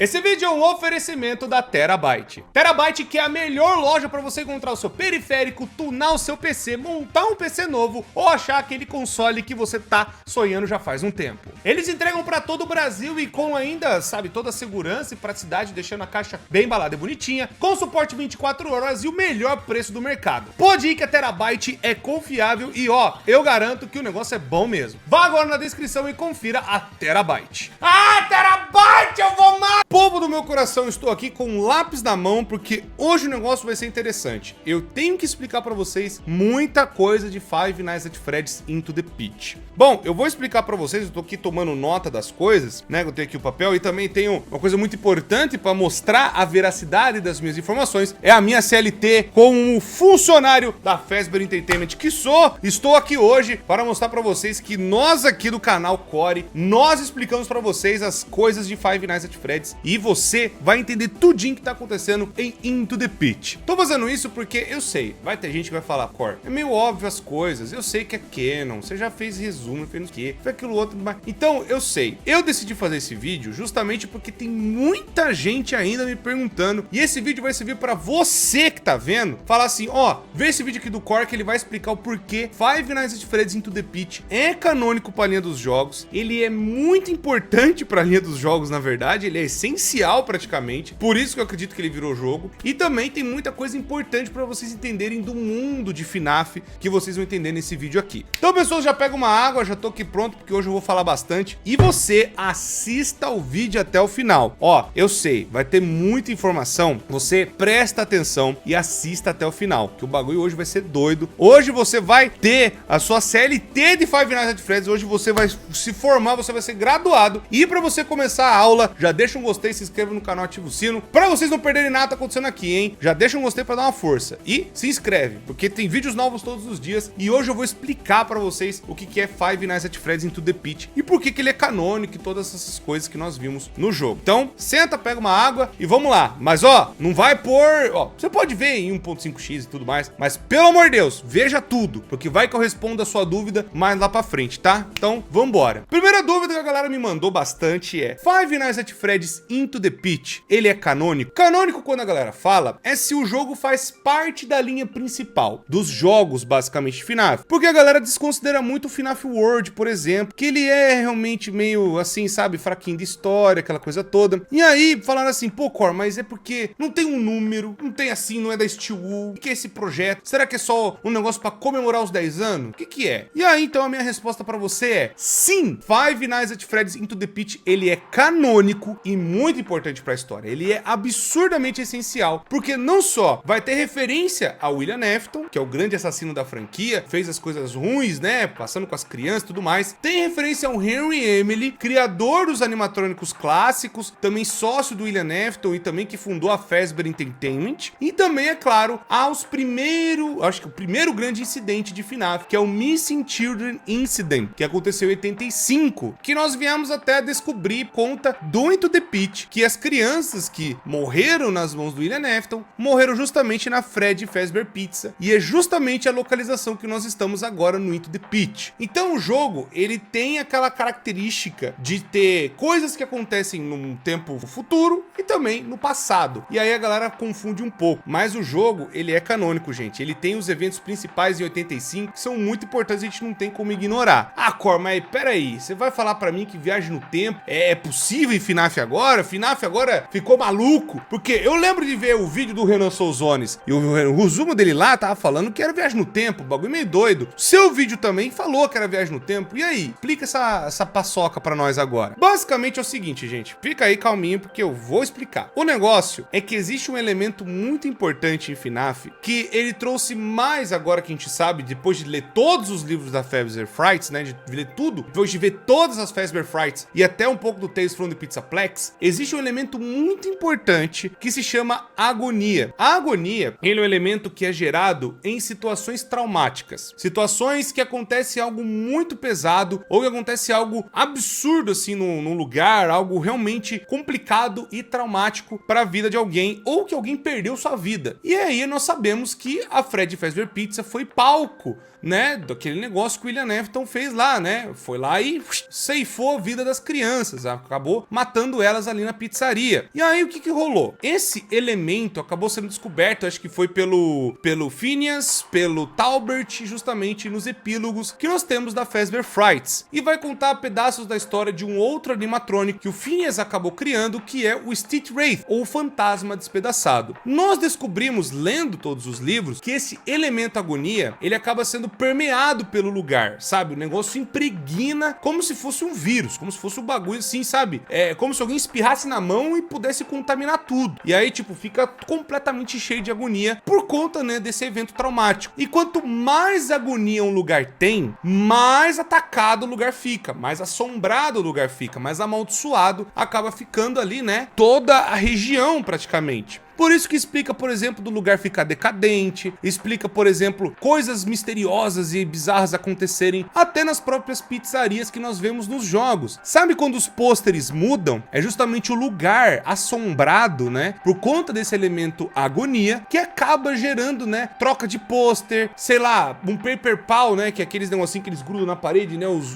Esse vídeo é um oferecimento da Terabyte. Terabyte, que é a melhor loja para você encontrar o seu periférico, tunar o seu PC, montar um PC novo ou achar aquele console que você tá sonhando já faz um tempo. Eles entregam para todo o Brasil e com ainda, sabe, toda a segurança e praticidade, deixando a caixa bem embalada e bonitinha, com suporte 24 horas e o melhor preço do mercado. Pode ir que a Terabyte é confiável e ó, eu garanto que o negócio é bom mesmo. Vá agora na descrição e confira a Terabyte. Ah, Terabyte, eu vou mais! Povo do meu coração, estou aqui com um lápis na mão porque hoje o negócio vai ser interessante. Eu tenho que explicar para vocês muita coisa de Five Nights at Freddy's Into the Pit. Bom, eu vou explicar para vocês, eu tô aqui tomando nota das coisas, né? Eu tenho aqui o papel e também tenho uma coisa muito importante para mostrar a veracidade das minhas informações. É a minha CLT como funcionário da Fazbear Entertainment que sou. Estou aqui hoje para mostrar para vocês que nós aqui do canal Core, nós explicamos para vocês as coisas de Five Nights at Freddy's e você vai entender tudinho que tá acontecendo em Into the Pit. Tô fazendo isso porque eu sei, vai ter gente que vai falar, Core, é meio óbvio as coisas, eu sei que é canon, você já fez resumo, fez o quê, foi aquilo outro, mas... Então, eu sei, eu decidi fazer esse vídeo justamente porque tem muita gente ainda me perguntando, e esse vídeo vai servir para você que tá vendo, falar assim, ó, vê esse vídeo aqui do Core que ele vai explicar o porquê Five Nights at Freddy's Into the Pit é canônico para a linha dos jogos, ele é muito importante para a linha dos jogos, na verdade, ele é essencial praticamente, por isso que eu acredito que ele virou jogo, e também tem muita coisa importante para vocês entenderem do mundo de FNAF que vocês vão entender nesse vídeo aqui. Então, pessoas, já pega uma água, já tô aqui pronto porque hoje eu vou falar bastante, e você assista o vídeo até o final. Ó, eu sei, vai ter muita informação, você presta atenção e assista até o final, que o bagulho hoje vai ser doido. Hoje você vai ter a sua CLT de Five Nights at Freddy's, hoje você vai se formar, você vai ser graduado, e para você começar a aula, já deixa um gostei, se inscreva no canal, ativa o sino, para vocês não perderem nada acontecendo aqui, hein? Já deixa um gostei para dar uma força e se inscreve, porque tem vídeos novos todos os dias e hoje eu vou explicar para vocês o que é Five Nights at Freddy's Into the Pit e por que ele é canônico e todas essas coisas que nós vimos no jogo. Então, senta, pega uma água e vamos lá. Mas ó, não vai por... Ó, você pode ver em 1.5x e tudo mais, mas pelo amor de Deus, veja tudo, porque vai que eu respondo a sua dúvida mais lá pra frente, tá? Então, vambora. Primeira dúvida que a galera me mandou bastante é: Five Nights at Freddy's Into the Pit, ele é canônico? Canônico, quando a galera fala, é se o jogo faz parte da linha principal dos jogos, basicamente, FNAF. Porque a galera desconsidera muito o FNAF World, por exemplo, que ele é realmente meio assim, sabe, fraquinho de história, aquela coisa toda. E aí, falaram assim, pô, Core, mas é porque não tem um número, não tem assim, não é da Steelwood. O que é esse projeto? Será que é só um negócio pra comemorar os 10 anos? O que que é? E aí, então, a minha resposta pra você é sim, Five Nights at Freddy's Into the Pit, ele é canônico e muito importante pra história. Ele é absurdamente essencial, porque não só vai ter referência a William Afton, que é o grande assassino da franquia, fez as coisas ruins, né, passando com as crianças e tudo mais, tem referência ao Henry Emily, criador dos animatrônicos clássicos, também sócio do William Afton e também que fundou a Fazbear Entertainment, e também, é claro, acho que o primeiro grande incidente de FNAF, que é o Missing Children Incident, que aconteceu em 85, que nós viemos até descobrir conta do Into the Pit, que as crianças que morreram nas mãos do William Afton morreram justamente na Freddy Fazbear Pizza, e é justamente a localização que nós estamos agora no Into the Pit. Então o jogo, ele tem aquela característica de ter coisas que acontecem num tempo futuro e também no passado, e aí a galera confunde um pouco, mas o jogo, ele é canônico, gente. Ele tem os eventos principais em 85 que são muito importantes, a gente não tem como ignorar. Ah, Core, mas peraí, você vai falar pra mim que viagem no tempo é possível em FNAF agora? FNAF agora ficou maluco? Porque eu lembro de ver o vídeo do Renan Souzones e o resumo dele lá tava falando que era viagem no tempo, bagulho meio doido. Seu vídeo também falou que era viagem no tempo. E aí? Explica essa paçoca pra nós agora. Basicamente é o seguinte, gente, fica aí calminho porque eu vou explicar. O negócio é que existe um elemento muito importante em FNAF que ele trouxe mais agora que a gente sabe, depois de ler todos os livros da Fazbear Frights, né, de ler tudo, depois de ver todas as Fazbear Frights e até um pouco do Tales from the Pizzaplex, existe um elemento muito importante que se chama agonia. A agonia, ele é um elemento que é gerado em situações traumáticas, situações que acontece algo muito pesado ou que acontece algo absurdo assim num lugar, algo realmente complicado e traumático. traumático para a vida de alguém ou que alguém perdeu sua vida. E aí nós sabemos que a Freddy Fazbear Pizza foi palco, né, daquele negócio que o William Afton fez lá, né? Foi lá e ceifou a vida das crianças, acabou matando elas ali na pizzaria. E aí o que rolou? Esse elemento acabou sendo descoberto, acho que foi pelo Phineas, pelo Talbert, justamente nos epílogos que nós temos da Fazbear Frights. E vai contar pedaços da história de um outro animatrônico que o Phineas acabou criando, que é o Stitch Wraith, ou Fantasma Despedaçado. Nós descobrimos, lendo todos os livros, que esse elemento agonia, ele acaba sendo permeado pelo lugar, sabe? O negócio impregna como se fosse um vírus, como se fosse um bagulho assim, sabe? É como se alguém espirrasse na mão e pudesse contaminar tudo. E aí, tipo, fica completamente cheio de agonia por conta, né, desse evento traumático. E quanto mais agonia um lugar tem, mais atacado o lugar fica, mais assombrado o lugar fica, mais amaldiçoado acaba ficando ali, né? Toda a região praticamente. Por isso que explica, por exemplo, do lugar ficar decadente, explica, por exemplo, coisas misteriosas e bizarras acontecerem até nas próprias pizzarias que nós vemos nos jogos. Sabe quando os pôsteres mudam? É justamente o lugar assombrado, né, por conta desse elemento agonia, que acaba gerando, né, troca de pôster, sei lá, um paper pau, né, que é aqueles negocinhos que eles grudam na parede, né, os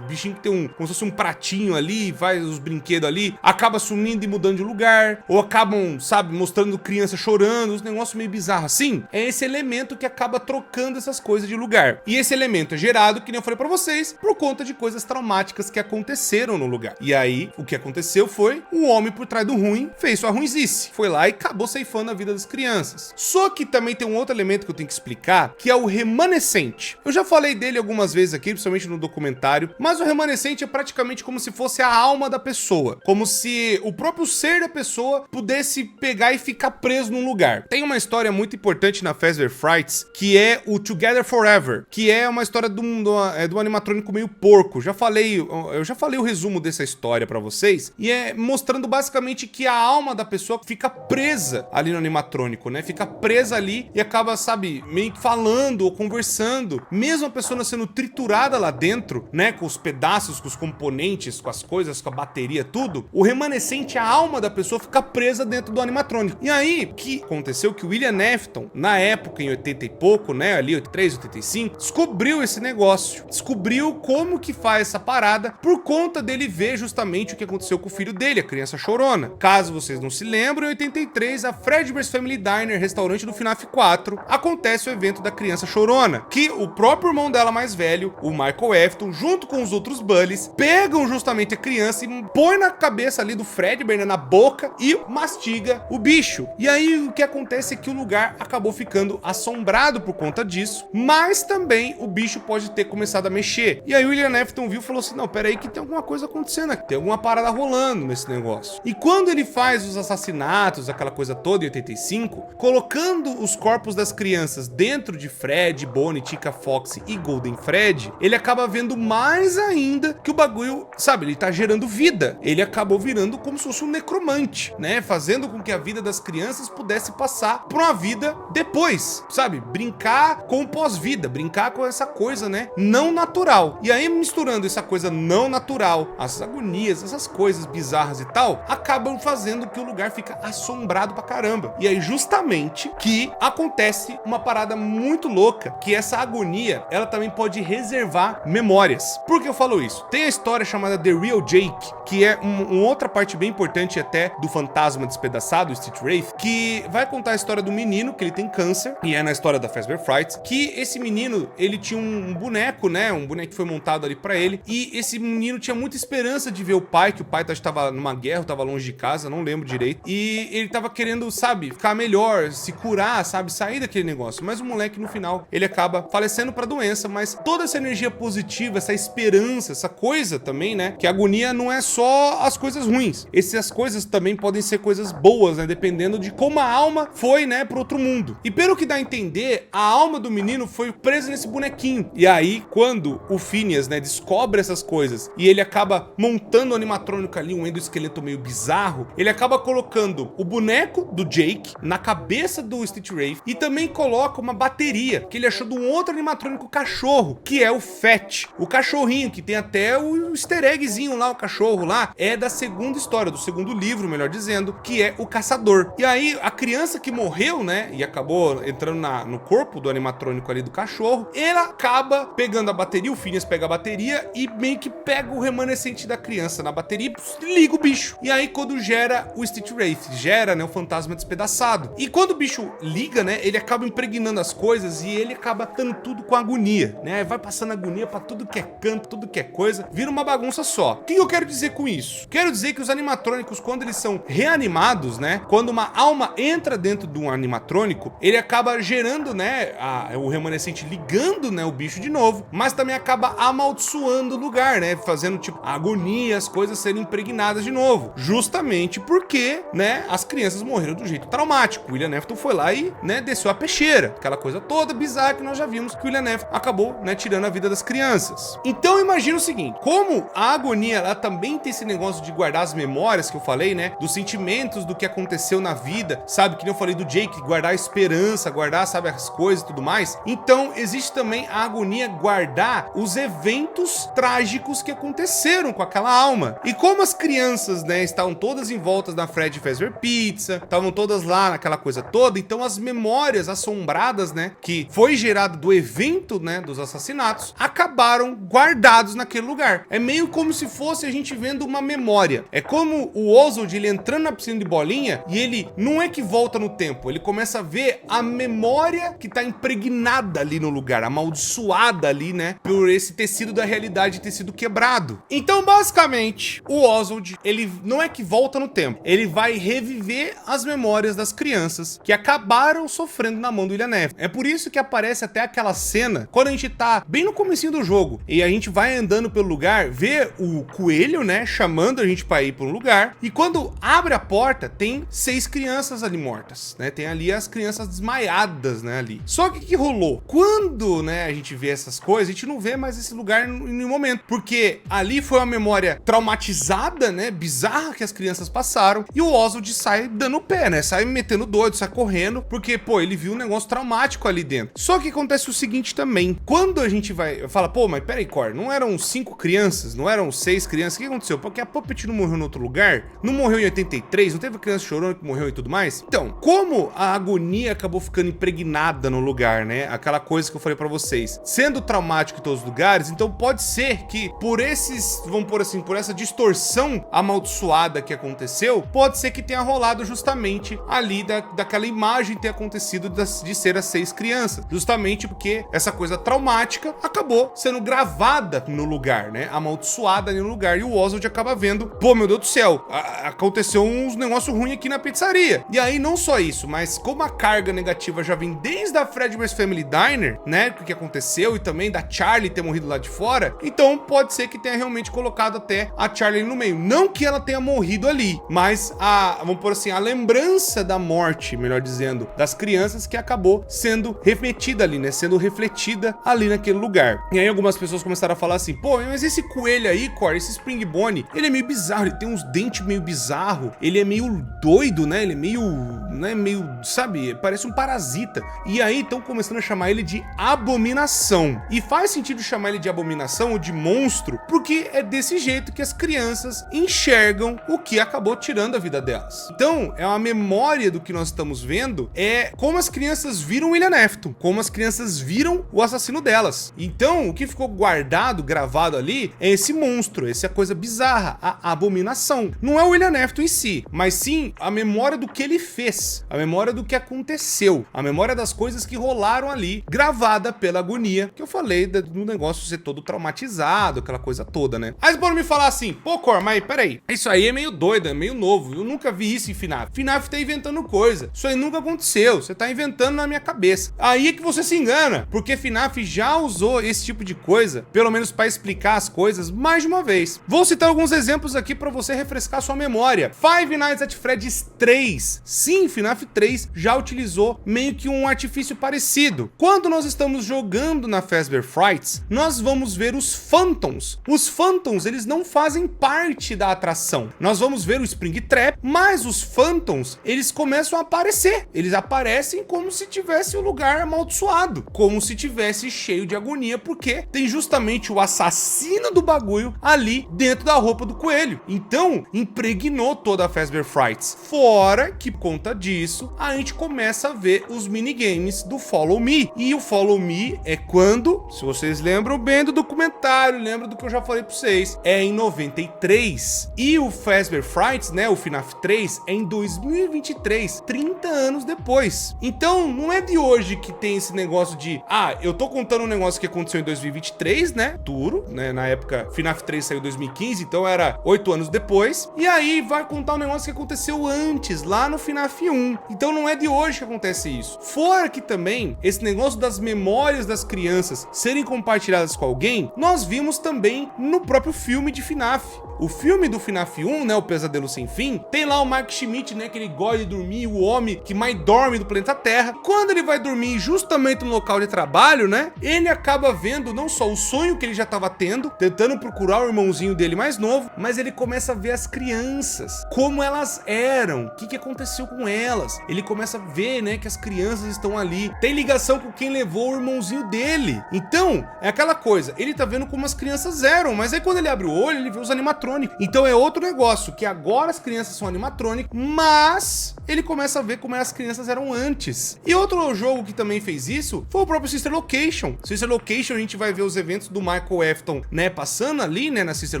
bichinhos que tem como se fosse um pratinho ali, faz os brinquedos ali, acaba sumindo e mudando de lugar, ou acabam, sabe, mostrando criança chorando, uns negócios meio bizarros assim. É esse elemento que acaba trocando essas coisas de lugar. E esse elemento é gerado, que nem eu falei pra vocês, por conta de coisas traumáticas que aconteceram no lugar. E aí, o que aconteceu foi, o homem por trás do ruim fez sua ruinzice. Foi lá e acabou ceifando a vida das crianças. Só que também tem um outro elemento que eu tenho que explicar, que é o remanescente. Eu já falei dele algumas vezes aqui, principalmente no documentário, mas o remanescente é praticamente como se fosse a alma da pessoa. Como se o próprio ser da pessoa pudesse pegar e ficar preso num lugar. Tem uma história muito importante na Fazbear Frights, que é o Together Forever, que é uma história de um animatrônico meio porco. Eu já falei o resumo dessa história pra vocês, e é mostrando basicamente que a alma da pessoa fica presa ali no animatrônico, né? Fica presa ali e acaba, sabe, meio que falando ou conversando. Mesmo a pessoa sendo triturada lá dentro, né? Com os pedaços, com os componentes, com as coisas, com a bateria, tudo. O remanescente, a alma da pessoa fica presa dentro do animatrônico. E aí, o que aconteceu? Que o William Afton, na época, em 80 e pouco, né, ali 83, 85, descobriu esse negócio, descobriu como que faz essa parada, por conta dele ver justamente o que aconteceu com o filho dele, a criança chorona. Caso vocês não se lembrem, em 83, a Fredbear's Family Diner, restaurante do FNAF 4, acontece o evento da criança chorona, que o próprio irmão dela mais velho, o Michael Afton, junto com os outros bullies, pegam justamente a criança e põe na cabeça ali do Fredbear, né, na boca, e mastiga o bicho. E aí o que acontece é que o lugar acabou ficando assombrado por conta disso, mas também o bicho pode ter começado a mexer. E aí o William Afton viu e falou assim, não, peraí que tem alguma coisa acontecendo aqui, tem alguma parada rolando nesse negócio. E quando ele faz os assassinatos, aquela coisa toda em 85, colocando os corpos das crianças dentro de Fred, Bonnie, Tika Fox e Golden Fred, ele acaba vendo mais ainda que o bagulho, sabe, ele tá gerando vida. Ele acabou virando como se fosse um necromante, né, fazendo com que a vida das crianças pudesse passar por uma vida depois, sabe? Brincar com o pós-vida, brincar com essa coisa, né? Não natural. E aí, misturando essa coisa não natural, as agonias, essas coisas bizarras e tal, acabam fazendo que o lugar fica assombrado pra caramba. E aí, justamente, que acontece uma parada muito louca, que essa agonia, ela também pode reservar memórias. Por que eu falo isso? Tem a história chamada The Real Jake, que é uma outra parte bem importante até do Fantasma Despedaçado, o Stitch Wraith, que vai contar a história do menino, que ele tem câncer, e é na história da Fazbear Frights, que esse menino, ele tinha um boneco, né, um boneco que foi montado ali pra ele, e esse menino tinha muita esperança de ver o pai, que o pai estava numa guerra, estava longe de casa, não lembro direito, e ele tava querendo, sabe, ficar melhor, se curar, sabe, sair daquele negócio, mas o moleque no final, ele acaba falecendo pra doença, mas toda essa energia positiva, essa esperança, essa coisa também, né, que a agonia não é só as coisas ruins, essas coisas também podem ser coisas boas, né, dependendo de como a alma foi, né, pro outro mundo. E pelo que dá a entender, a alma do menino foi presa nesse bonequinho. E aí, quando o Phineas, né, descobre essas coisas e ele acaba montando o animatrônico ali, um endoesqueleto meio bizarro, ele acaba colocando o boneco do Jake na cabeça do Stitch Wraith e também coloca uma bateria que ele achou de um outro animatrônico cachorro, que é o Fett, o cachorrinho, que tem até o easter eggzinho lá, o cachorro lá, é da segunda história, do segundo livro, melhor dizendo, que é o caçador. E aí, a criança que morreu, né, e acabou entrando no corpo do animatrônico ali do cachorro, ela acaba pegando a bateria, o Phineas pega a bateria e meio que pega o remanescente da criança na bateria e liga o bicho. E aí, quando gera o Stitch Wraith, gera, né, o fantasma despedaçado. E quando o bicho liga, né, ele acaba impregnando as coisas e ele acaba dando tudo com agonia, né, vai passando agonia pra tudo que é canto, tudo que é coisa, vira uma bagunça só. O que eu quero dizer com isso? Quero dizer que os animatrônicos, quando eles são reanimados, né, quando uma alma entra dentro de um animatrônico, ele acaba gerando, né, o remanescente ligando, né, o bicho de novo, mas também acaba amaldiçoando o lugar, né, fazendo tipo agonia, as coisas serem impregnadas de novo, justamente porque, né, as crianças morreram do jeito traumático. O William Afton foi lá e, né, desceu a peixeira, aquela coisa toda bizarra que nós já vimos que o William Afton acabou, né, tirando a vida das crianças. Então imagina o seguinte, como a agonia, ela também tem esse negócio de guardar as memórias que eu falei, né, dos sentimentos do que aconteceu na vida, sabe, que nem eu falei do Jake, guardar a esperança, guardar, sabe, as coisas e tudo mais. Então existe também a agonia guardar os eventos trágicos que aconteceram com aquela alma. E como as crianças, né, estavam todas em volta da Fred Fazbear Pizza, estavam todas lá naquela coisa toda, então as memórias assombradas, né, que foi gerado do evento, né, dos assassinatos, acabaram guardados naquele lugar. É meio como se fosse a gente vendo uma memória. É como o Oswald, ele entrando na piscina de bolinha e ele não é que volta no tempo, ele começa a ver a memória que tá impregnada ali no lugar, amaldiçoada ali, né, por esse tecido da realidade ter sido quebrado. Então, basicamente, o Oswald, ele não é que volta no tempo, ele vai reviver as memórias das crianças que acabaram sofrendo na mão do William Afton. É por isso que aparece até aquela cena, quando a gente tá bem no comecinho do jogo, e a gente vai andando pelo lugar, vê o coelho, né, chamando a gente pra ir pro lugar, e quando abre a porta, tem 6 crianças ali mortas, né, tem ali as crianças desmaiadas, né, ali. Só que o que rolou? Quando, né, a gente vê essas coisas, a gente não vê mais esse lugar em nenhum momento, porque ali foi uma memória traumatizada, né, bizarra que as crianças passaram, e o Oswald sai dando o pé, né, sai metendo doido, sai correndo, porque, pô, ele viu um negócio traumático ali dentro. Só que acontece o seguinte também, quando a gente vai, fala, pô, mas peraí, Cor, não eram 5 crianças, não eram 6 crianças, o que aconteceu? Porque a Puppet não morreu em outro lugar? Não morreu em 83? Não teve criança chorando que morreu e tudo mais? Então, como a agonia acabou ficando impregnada no lugar, né, aquela coisa que eu falei pra vocês, sendo traumático em todos os lugares, então pode ser que por esses, vamos por assim, por essa distorção amaldiçoada que aconteceu, pode ser que tenha rolado justamente ali daquela imagem ter acontecido de ser as 6 crianças, justamente porque essa coisa traumática acabou sendo gravada no lugar, né, amaldiçoada ali no lugar, e o Oswald acaba vendo, pô, meu Deus do céu, aconteceu uns negócio ruim aqui na pizzaria. E aí não só isso, mas como a carga negativa já vem desde a Fredbear's Family Diner, né, o que aconteceu, e também da Charlie ter morrido lá de fora, então pode ser que tenha realmente colocado até a Charlie no meio. Não que ela tenha morrido ali, mas vamos por assim, a lembrança da morte, melhor dizendo, das crianças que acabou sendo remetida ali, né, sendo refletida ali naquele lugar. E aí algumas pessoas começaram a falar assim, pô, mas esse coelho aí, Cor, esse Springbone, ele é meio bizarro, ele tem uns dentes meio bizarro, ele é meio doido, né, ele é meio, né, meio, sabe, parece um parasita. E aí estão começando a chamar ele de abominação. E faz sentido chamar ele de abominação ou de monstro, porque é desse jeito que as crianças enxergam o que acabou tirando a vida delas. Então, é uma memória do que nós estamos vendo, é como as crianças viram William Afton, como as crianças viram o assassino delas. Então, o que ficou guardado, gravado ali, é esse monstro, essa coisa bizarra, a abominação. Não é o William Afton em si, mas sim a memória do que ele fez, a memória do que aconteceu, a memória das coisas que rolaram ali, gravada pela agonia, que eu falei do negócio ser todo traumatizado, aquela coisa toda, né? Aí podem me falar assim, pô, Cor, mas peraí, isso aí é meio doido, é meio novo, eu nunca vi isso em FNAF. FNAF tá inventando coisa, isso aí nunca aconteceu, você tá inventando na minha cabeça. Aí é que você se engana, porque FNAF já usou esse tipo de coisa, pelo menos para explicar as coisas mais de uma vez. Vou citar alguns exemplos aqui para você refrescar sua memória. Five Nights at Freddy's 3. Sim, FNAF 3 já utilizou meio que um artifício parecido. Quando nós estamos jogando na Fazbear Frights, nós vamos ver os Phantoms. Os Phantoms, eles não fazem parte da atração. Nós vamos ver o Springtrap, mas os Phantoms, eles começam a aparecer. Eles aparecem como se tivesse um lugar amaldiçoado, como se tivesse cheio de agonia, porque tem justamente o assassino do bagulho ali dentro da roupa do coelho. Então, impregnou toda a Fazbear Frights. Fora que, por conta disso, a gente começa a ver os minigames do Follow Me. E o Follow Me é quando, se vocês lembram bem do documentário, lembram do que eu já falei pra vocês, é em 93. E o Fazbear Frights, né, o FNAF 3, é em 2023, 30 anos depois. Então, não é de hoje que tem esse negócio de, eu tô contando um negócio que aconteceu em 2023, né, duro, né, na época FNAF 3 saiu em 2015, então era 8 anos depois, e aí vai contar um negócio que aconteceu antes, lá no FNAF 1. Então não é de hoje que acontece isso. Fora que também, esse negócio das memórias das crianças serem compartilhadas com alguém, nós vimos também no próprio filme de FNAF. O filme do FNAF 1, né, o Pesadelo Sem Fim, tem lá o Mark Schmidt, né, que ele gosta de dormir, o homem que mais dorme do planeta Terra. Quando ele vai dormir justamente no local de trabalho, né, ele acaba vendo não só o sonho que ele já estava tendo, tentando procurar o irmãozinho dele mais novo, mas ele começa a ver as crianças, como elas eram, o que aconteceu com elas. Ele começa a ver, né, que as crianças estão ali, tem ligação com quem levou o irmãozinho dele. Então, é aquela coisa, ele tá vendo como as crianças eram, mas aí quando ele abre o olho, ele vê os animatrônicos. Então é outro negócio, que agora as crianças são animatrônicas, mas ele começa a ver como as crianças eram antes. E outro jogo que também fez isso foi o próprio Sister Location. Sister Location, a gente vai ver os eventos do Michael Afton, né, passando ali, né, na Sister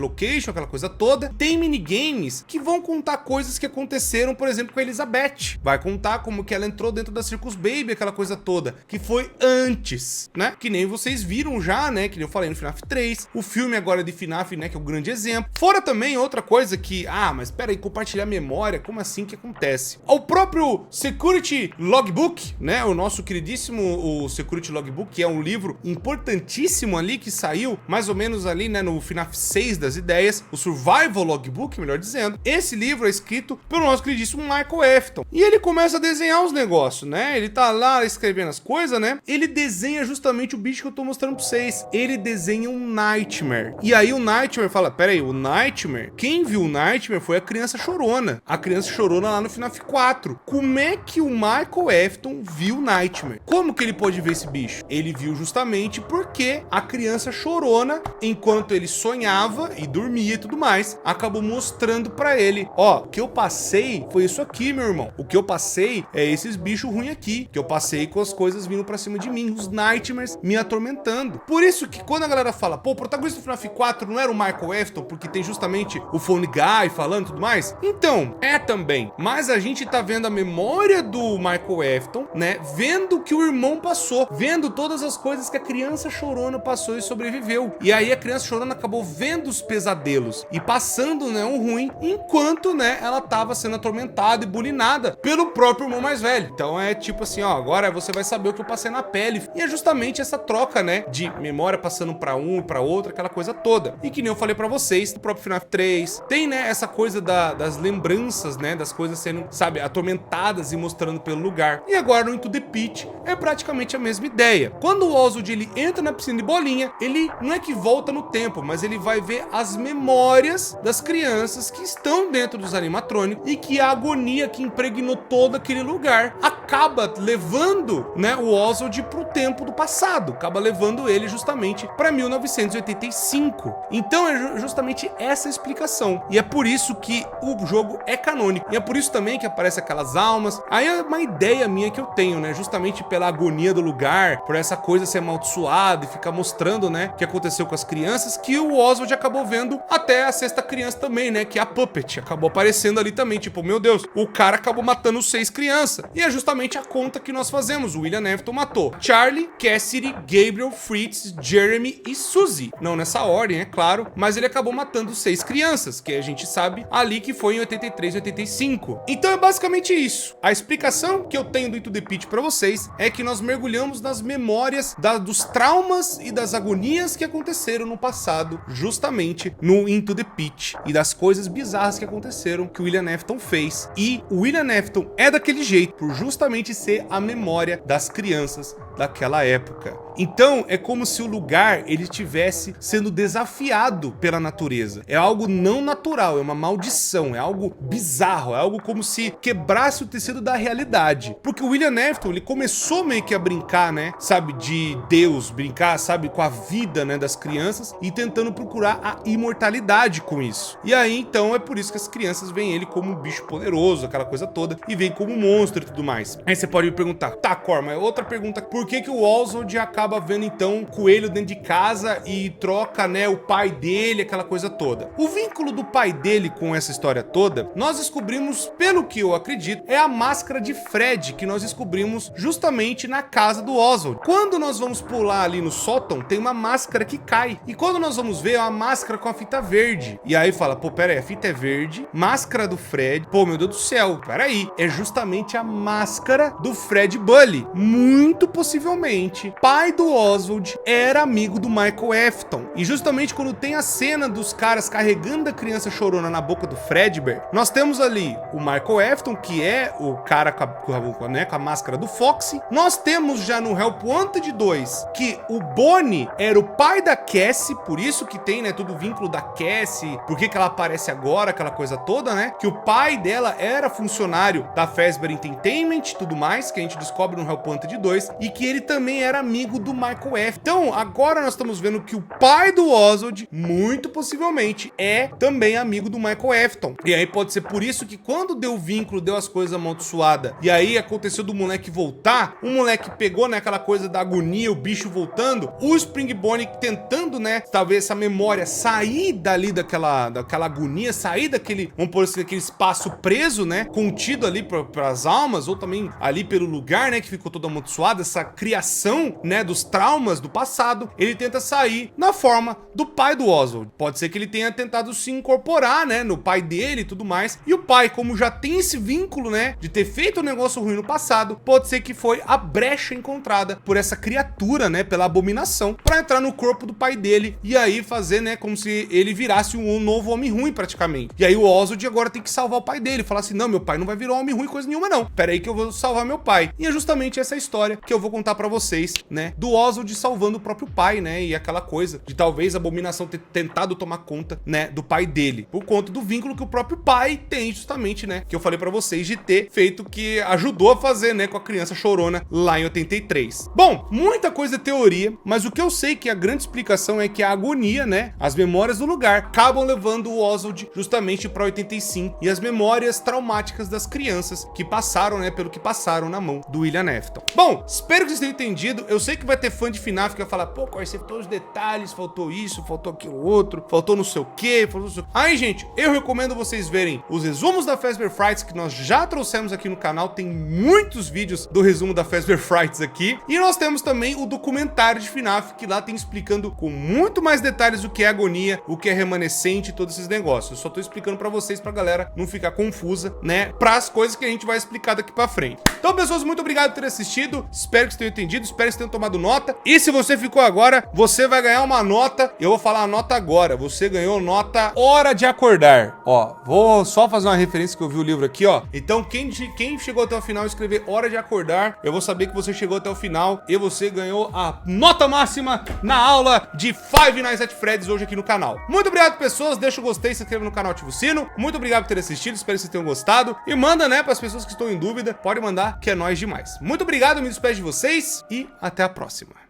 Location, aquela coisa toda. Tem minigames que vão contar coisas que aconteceram, por exemplo, com a Elizabeth. Vai contar como que ela entrou dentro da Circus Baby, aquela coisa toda, que foi antes, né? Que nem vocês viram já, né, que nem eu falei no FNAF 3. O filme agora de FNAF, né, que é o grande exemplo. Fora também outra coisa que, mas pera aí, compartilhar memória, como assim que acontece? O próprio Security Logbook, né, o nosso queridíssimo Security Logbook, que é um livro importantíssimo ali, que saiu mais ou menos ali, né, no FNAF 6 das ideias, o Survival Logbook, melhor dizendo. Esse livro é escrito pelo nosso queridíssimo Michael Afton. E ele começa a desenhar os negócios, né, ele tá lá escrevendo as coisas, né, ele desenha justamente o bicho que eu tô mostrando pra vocês. Ele desenha um Nightmare. E aí o Nightmare fala, pera aí, o Nightmare, quem viu o Nightmare foi a criança chorona. A criança chorona lá no FNAF 4. Como é que o Michael Afton viu o Nightmare? Como que ele pôde ver esse bicho? Ele viu justamente porque a criança chorona, enquanto ele sonhava e dormia e tudo mais, acabou mostrando pra ele, o que eu passei foi isso aqui, meu irmão. O que eu passei é esses bichos ruins aqui, que eu passei com as coisas vindo pra cima de mim, os Nightmares me atormentando. Por isso que quando a galera fala, pô, o protagonista do FNAF 4 não era o Michael Afton, porque tem justamente o Phone Guy falando e tudo mais? Então, é também. Mas a gente tá vendo a memória do Michael Afton, né? Vendo o que o irmão passou, vendo todas as coisas que a criança chorona passou e sobreviveu. E aí a criança chorona acabou vendo os pesadelos e passando, né, um ruim, enquanto, né, ela tava sendo atormentada e bulinada pelo próprio irmão mais velho. Então é tipo assim, agora você vai saber o que eu passei na pele. E é justamente essa troca, né, de memória passando pra um e pra outro, aquela coisa toda. E que nem eu falei pra vocês, no próprio FNAF 3, tem, né, essa coisa das lembranças, né, das coisas sendo, sabe, atormentadas e mostrando pelo lugar. E agora no Into the Pit é praticamente a mesma ideia. Quando o Oswald ele entra na piscina de bolinha, ele não é que volta no tempo, mas ele vai ver as memórias das crianças que estão dentro dos animatrônicos e que a agonia que impregnou todo aquele lugar acaba levando, né, o Oswald pro tempo do passado, acaba levando ele justamente para 1985. Então é justamente essa explicação. E é por isso que o jogo é canônico. E é por isso também que aparece aquelas almas. Aí é uma ideia minha que eu tenho, né? Justamente pela agonia do lugar, por essa coisa ser amaldiçoada e ficar mostrando, né, o que aconteceu com as crianças, que o Oswald acabou vendo até a sexta criança também, né? Que é a Puppet. Acabou aparecendo ali também. Tipo, meu Deus, o cara acabou matando 6 crianças. E é justamente a conta que nós fazemos. O William Afton matou Charlie, Cassidy, Gabriel, Fritz, Jeremy e Suzy. Não nessa ordem, é claro, mas ele acabou matando 6 crianças, que a gente sabe ali que foi em 83 e 85. Então é basicamente isso. A explicação que eu tenho do Into the Pit pra vocês é que nós mergulhamos nas memórias dos traumas e das agonias que aconteceram no passado, justamente no Into the Pit, e das coisas bizarras que aconteceram que o William Afton fez 83. E o William Afton é daquele jeito, por justamente ser a memória das crianças daquela época. Então é como se o lugar ele estivesse sendo desafiado pela natureza. É algo não natural, é uma maldição, é algo bizarro, é algo como se quebrasse o tecido da realidade. Porque o William Afton, ele começou meio que a brincar, né, sabe, de Deus, brincar, sabe, com a vida, né, das crianças e tentando procurar a imortalidade com isso. E aí então é por isso que as crianças veem ele como um bicho poderoso, aquela coisa toda, e veem como um monstro e tudo mais. Aí você pode me perguntar, tá, Cor, mas outra pergunta, por que o Oswald acaba vendo então um coelho dentro de casa e troca, né, o pai dele, aquela coisa toda? O vínculo do pai dele com essa história toda, nós descobrimos, pelo que eu acredito, é a máscara de Fred que nós descobrimos justamente na casa do Oswald. Quando nós vamos pular ali no sótão, tem uma máscara que cai. E quando nós vamos ver, é uma máscara com a fita verde. E aí fala, pô, pera aí, a fita é verde, máscara do Fred, pô, meu Deus do céu, pera aí, é justamente a máscara do Fred Bully. Muito possivelmente, pai do Oswald era amigo do Michael Afton. E justamente quando tem a cena dos caras carregando a criança chorona na boca do Fredbear, nós temos ali o Michael Afton, que é o cara com a máscara do Foxy. Nós temos já no Help Wanted 2 que o Bonnie era o pai da Cassie, por isso que tem, né, todo o vínculo da Cassie, por que ela aparece agora, aquela coisa toda, né, que o pai dela era funcionário da Fazbear Entertainment e tudo mais, que a gente descobre no Help Wanted 2, e que ele também era amigo do Michael Afton. Então, agora nós estamos vendo que o pai do Oswald, muito possivelmente, é também amigo do Michael Afton. E aí pode ser por isso que quando deu o vínculo, deu as coisas amaldiçoadas, e aí aconteceu do moleque voltar, o moleque pegou, né, aquela coisa da agonia, o bicho voltando, o Springbone tentando, né, talvez essa memória sair dali daquela agonia, sair daquele, vamos por assim, aquele espaço preso, né, contido ali para as almas, ou também ali pelo lugar, né, que ficou todo amaldiçoado, essa criação, né, dos traumas do passado. Ele tenta sair na forma do pai do Oswald. Pode ser que ele tenha tentado se incorporar, né, no pai dele e tudo mais, e o pai, como já tem esse vínculo, né, de ter feito um negócio ruim no passado, pode ser que foi a brecha encontrada por essa criatura, né, pela abominação, para entrar no corpo do pai dele e aí fazer, né, como se ele virasse um novo homem ruim praticamente. E aí o Oswald agora tem que salvar o pai dele, falar assim, não, meu pai não vai virar um homem ruim coisa nenhuma não, pera aí que eu vou salvar meu pai. E é justamente essa história que eu vou contar para vocês, né, do Oswald salvando o próprio pai, né, e aquela coisa de talvez a abominação ter tentado tomar conta, né, do pai dele, por conta do vínculo que o próprio pai tem justamente, né, que eu falei para vocês de ter feito, que ajudou a fazer, né, com a criança chorona lá em 83. Bom, muita coisa é teoria, mas o que eu sei que a grande explicação é que a agonia, né, as memórias do lugar acabam levando o Oswald justamente para 85 e as memórias traumáticas das crianças que passaram, né, pelo que passaram na mão do William Afton. Bom, espero que vocês tenham entendido. Eu sei que vai ter fã de FNAF que vai falar, pô, você todos os detalhes, faltou isso, faltou aquilo outro, faltou não sei o que, faltou não sei o... Aí, gente, eu recomendo vocês verem os resumos da Fazbear Frights que nós já trouxemos aqui no canal. Tem muitos vídeos do resumo da Fazbear Frights aqui. E nós temos também o documentário de FNAF, que lá tem explicando com muito mais detalhes o que é agonia, o que é remanescente e todos esses negócios. Eu só tô explicando pra vocês, pra galera não ficar confusa, né, pras coisas que a gente vai explicar daqui pra frente. Então, pessoas, muito obrigado por ter assistido. Espero que vocês tenham entendido, espero que vocês tenham tomado nota. E se você ficou agora, você vai ganhar uma nota. Eu vou falar a nota agora. Você ganhou nota Hora de Acordar. Ó, vou só fazer uma referência que eu vi o livro aqui, ó. Então, quem chegou até o final e escrever Hora de Acordar, eu vou saber que você chegou até o final e você ganhou a nota máxima na aula de Five Nights at Freddy's hoje aqui no canal. Muito obrigado, pessoas. Deixa o gostei, se inscreva no canal, ativa o sino. Muito obrigado por ter assistido, espero que vocês tenham gostado. E manda, né, para as pessoas que estão em dúvida, pode mandar, que é nóis demais. Muito obrigado, me despeço de vocês e até a próxima.